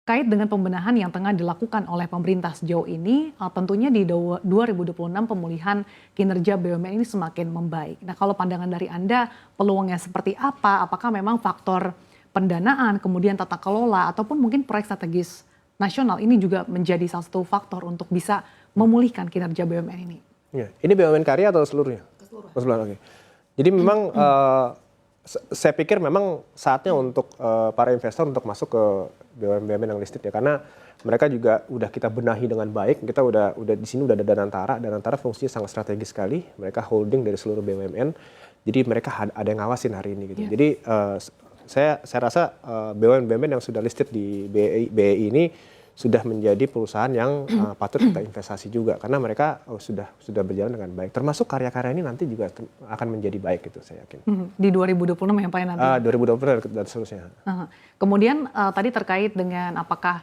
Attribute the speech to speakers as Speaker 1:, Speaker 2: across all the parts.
Speaker 1: Terkait dengan pembenahan yang tengah dilakukan oleh pemerintah sejauh ini, tentunya di 2026 pemulihan kinerja BUMN ini semakin membaik. Nah, kalau pandangan dari Anda, peluangnya seperti apa? Apakah memang faktor pendanaan, kemudian tata kelola, ataupun mungkin proyek strategis nasional ini juga menjadi salah satu faktor untuk bisa memulihkan kinerja BUMN ini?
Speaker 2: Ya, ini BUMN karya atau seluruhnya? Keseluruhan. Oke. Jadi memang saya pikir memang saatnya untuk para investor untuk masuk ke BUMN yang listed ya, karena mereka juga udah kita benahi dengan baik. Kita udah di sini udah ada Danantara. Danantara fungsinya sangat strategis sekali. Mereka holding dari seluruh BUMN. Jadi mereka ada yang ngawasin hari ini gitu. Jadi saya rasa BUMN yang sudah listed di BEI ini sudah menjadi perusahaan yang patut kita investasi juga, karena mereka sudah berjalan dengan baik. Termasuk karya-karya ini nanti juga akan menjadi baik gitu, saya yakin.
Speaker 1: Di 2026 ya Pak ya nanti?
Speaker 2: 2020 dan seterusnya.
Speaker 1: Kemudian tadi terkait dengan apakah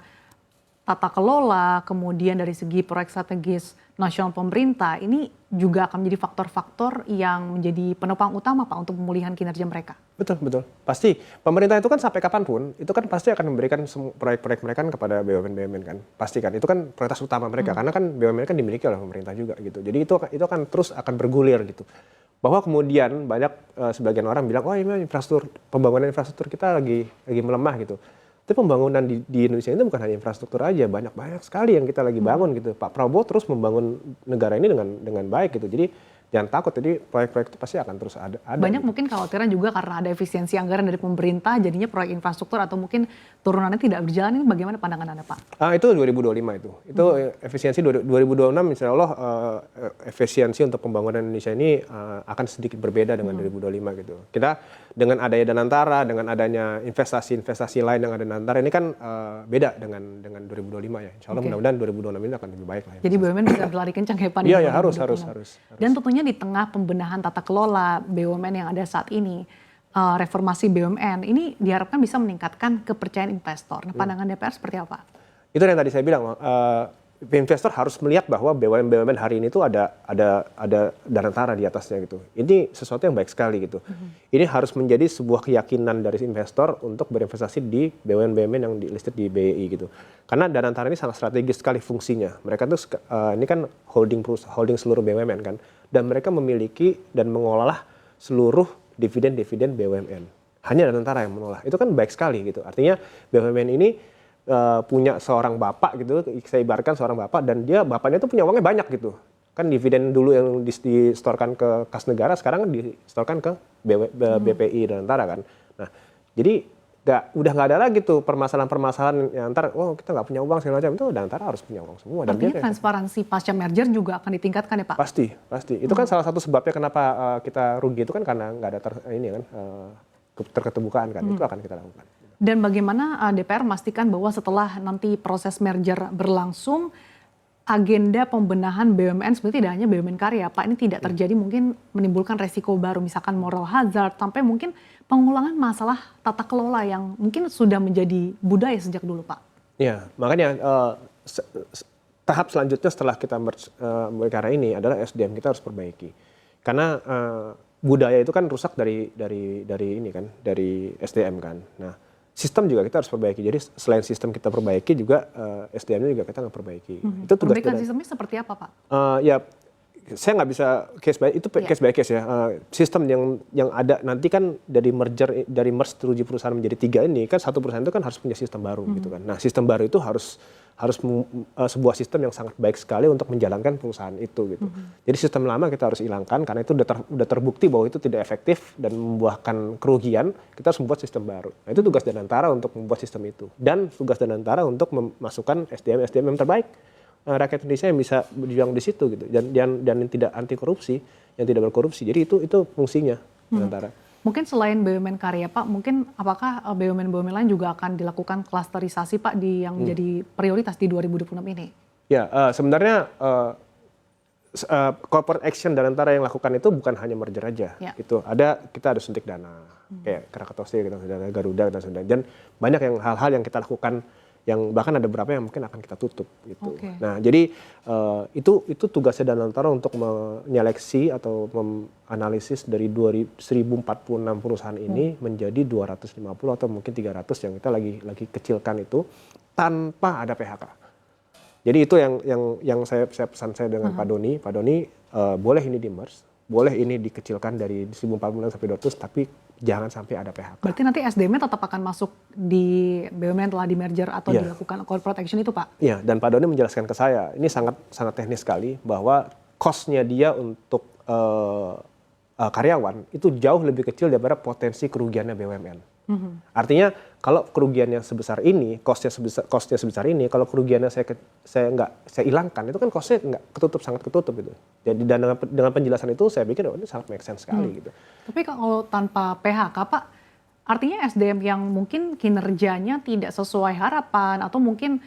Speaker 1: tata kelola, kemudian dari segi proyek strategis nasional pemerintah, ini juga akan menjadi faktor-faktor yang menjadi penopang utama Pak untuk pemulihan kinerja mereka?
Speaker 2: Betul. Pasti. Pemerintah itu kan sampai kapanpun, itu kan pasti akan memberikan proyek-proyek mereka kepada BUMN kan. Pasti kan. Itu kan prioritas utama mereka. Karena kan BUMN kan dimiliki oleh pemerintah juga gitu. Jadi itu akan terus akan bergulir gitu. Bahwa kemudian banyak sebagian orang bilang, oh ini pembangunan infrastruktur kita lagi melemah gitu. Tapi pembangunan di Indonesia itu bukan hanya infrastruktur aja, banyak sekali yang kita lagi bangun gitu. Pak Prabowo terus membangun negara ini dengan baik gitu. Jadi jangan takut, jadi proyek-proyek itu pasti akan terus ada.
Speaker 1: Banyak
Speaker 2: gitu.
Speaker 1: mungkin khawatiran juga karena ada efisiensi anggaran dari pemerintah, jadinya proyek infrastruktur atau mungkin turunannya tidak berjalan. Ini bagaimana pandangan Anda Pak?
Speaker 2: Itu 2025 itu. Itu efisiensi 2026 insya Allah efisiensi untuk pembangunan Indonesia ini akan sedikit berbeda dengan 2025 gitu. Kita dengan adanya Danantara, dengan adanya investasi lain yang ada Danantara ini kan beda dengan 2025 ya. Insya Allah mudah-mudahan 2026 ini akan lebih baik lah. Ya.
Speaker 1: Jadi BUMN bisa berlari kencang ya Pak?
Speaker 2: Iya, harus.
Speaker 1: Dan tentunya di tengah pembenahan tata kelola BUMN yang ada saat ini, reformasi BUMN ini diharapkan bisa meningkatkan kepercayaan investor. Nah, pandangan DPR seperti apa?
Speaker 2: Itu yang tadi saya bilang, investor harus melihat bahwa BUMN hari ini tuh ada Danantara di atasnya gitu. Ini sesuatu yang baik sekali gitu. Ini harus menjadi sebuah keyakinan dari investor untuk berinvestasi di BUMN yang listed di BEI gitu. Karena Danantara ini sangat strategis sekali fungsinya. Mereka tuh ini kan holding seluruh BUMN kan, dan mereka memiliki dan mengolah seluruh dividen BUMN. Hanya Danantara yang mengolah. Itu kan baik sekali gitu. Artinya BUMN ini punya seorang bapak gitu, saya ibaratkan seorang bapak, dan bapaknya itu punya uangnya banyak gitu. Kan dividen dulu yang distorkan ke kas negara, sekarang distorkan ke BPI Danantara kan. Nah, jadi udah nggak ada lagi tuh permasalahan yang antar, kita nggak punya uang segala macam, itu Danantara harus punya uang semua.
Speaker 1: Artinya transparansi pasca merger juga akan ditingkatkan ya Pak?
Speaker 2: Pasti. Itu kan salah satu sebabnya kenapa kita rugi itu kan karena nggak ada terketerbukaan kan, itu akan kita lakukan.
Speaker 1: Dan bagaimana DPR memastikan bahwa setelah nanti proses merger berlangsung, agenda pembenahan BUMN sebenarnya tidak hanya BUMN karya Pak, ini tidak terjadi mungkin menimbulkan resiko baru, misalkan moral hazard, sampai mungkin pengulangan masalah tata kelola yang mungkin sudah menjadi budaya sejak dulu Pak.
Speaker 2: Ya, makanya tahap selanjutnya setelah kita karya ini adalah SDM kita harus perbaiki. Karena budaya itu kan rusak dari ini kan, dari SDM kan. Nah, sistem juga kita harus perbaiki. Jadi selain sistem kita perbaiki juga SDM-nya juga kita nggak perbaiki.
Speaker 1: Itu tugas perbaikan sistemnya seperti apa Pak?
Speaker 2: Ya saya nggak bisa case by case ya. Sistem yang ada nanti kan dari merge 7 perusahaan menjadi 3 ini kan, satu perusahaan itu kan harus punya sistem baru gitu kan. Nah, sistem baru itu harus sebuah sistem yang sangat baik sekali untuk menjalankan perusahaan itu gitu. Jadi sistem lama kita harus hilangkan karena itu udah terbukti bahwa itu tidak efektif dan membuahkan kerugian. Kita harus membuat sistem baru. Nah, itu tugas Danantara untuk membuat sistem itu, dan tugas Danantara untuk memasukkan SDM yang terbaik rakyat Indonesia yang bisa berjuang di situ gitu, dan yang tidak anti korupsi, yang tidak berkorupsi. Jadi itu fungsinya Danantara.
Speaker 1: Mungkin selain BUMN karya Pak, mungkin apakah BUMN lain juga akan dilakukan klasterisasi Pak yang menjadi prioritas di 2026 ini? Ya,
Speaker 2: sebenarnya corporate action Danantara yang lakukan itu bukan hanya merger aja. Gitu. Kita ada suntik dana, kayak Krakatau Steel, kita sudah Garuda, kita sudah, dan banyak hal-hal yang kita lakukan, yang bahkan ada beberapa yang mungkin akan kita tutup gitu. Nah, jadi itu tugasnya Danantara untuk menyeleksi atau menganalisis dari 1046 perusahaan ini menjadi 250 atau mungkin 300 yang kita lagi kecilkan itu, tanpa ada PHK. Jadi itu yang saya pesan saya dengan Pak Doni. Pak Doni, boleh ini di-merge, boleh ini dikecilkan dari 1.046 sampai 200, tapi jangan sampai ada PHK.
Speaker 1: Berarti nanti SDM-nya tetap akan masuk di BUMN telah di merger atau
Speaker 2: Iya.
Speaker 1: dilakukan corporate action itu, Pak?
Speaker 2: Iya, dan Pak Doni menjelaskan ke saya, ini sangat teknis sekali, bahwa cost-nya dia untuk karyawan itu jauh lebih kecil daripada potensi kerugiannya BUMN. Artinya kalau kerugiannya sebesar ini, cost-nya sebesar ini, kalau kerugiannya saya hilangkan, itu kan cost-nya nggak sangat ketutup gitu. Jadi dan dengan penjelasan itu saya pikir ini sangat make sense sekali gitu.
Speaker 1: Tapi kalau tanpa PHK, Pak, artinya SDM yang mungkin kinerjanya tidak sesuai harapan atau mungkin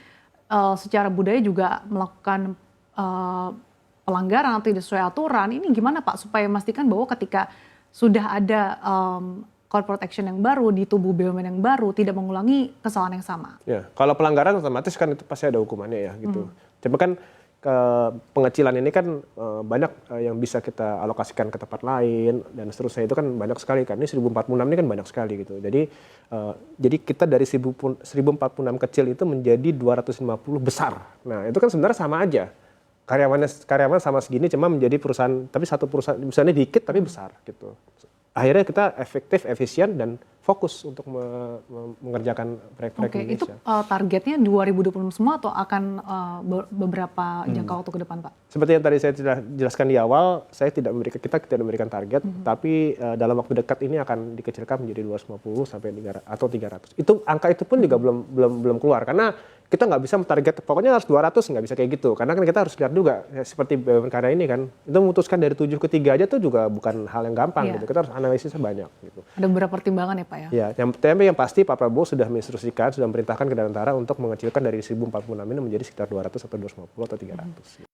Speaker 1: secara budaya juga melakukan pelanggaran atau tidak sesuai aturan, ini gimana Pak supaya memastikan bahwa ketika sudah ada corporate action yang baru di tubuh BUMN yang baru tidak mengulangi kesalahan yang sama?
Speaker 2: Ya, kalau pelanggaran otomatis kan itu pasti ada hukumannya ya gitu. Cuma kan pengecilan ini kan banyak yang bisa kita alokasikan ke tempat lain dan seterusnya, itu kan banyak sekali kan. Ini 1046 ini kan banyak sekali gitu. Jadi kita dari 1046 kecil itu menjadi 250 besar. Nah, itu kan sebenarnya sama aja. Karyawan sama segini cuma menjadi perusahaan, tapi satu perusahaannya dikit tapi besar gitu. Akhirnya kita efektif, efisien, dan fokus untuk mengerjakan proyek-proyek
Speaker 1: Oke,
Speaker 2: Indonesia.
Speaker 1: itu targetnya 2026 semua atau akan beberapa jangka waktu ke depan, Pak?
Speaker 2: Seperti yang tadi saya jelaskan di awal, kita tidak memberikan target, tapi dalam waktu dekat ini akan dikecilkan menjadi 250 sampai 300 atau 300. Angka itu pun juga belum keluar, karena kita nggak bisa target pokoknya harus 200, nggak bisa kayak gitu, karena kan kita harus lihat juga ya, seperti BUMN karya ini kan, itu memutuskan dari 7 ke 3 aja tuh juga bukan hal yang gampang gitu. Kita harus analisisnya banyak gitu.
Speaker 1: Ada beberapa pertimbangan ya, Pak ya?
Speaker 2: Ya, yang pasti Pak Prabowo sudah menginstruksikan, sudah memerintahkan ke Dirgantara untuk mengecilkan dari 1046 ini menjadi sekitar 200 atau 250 atau 300.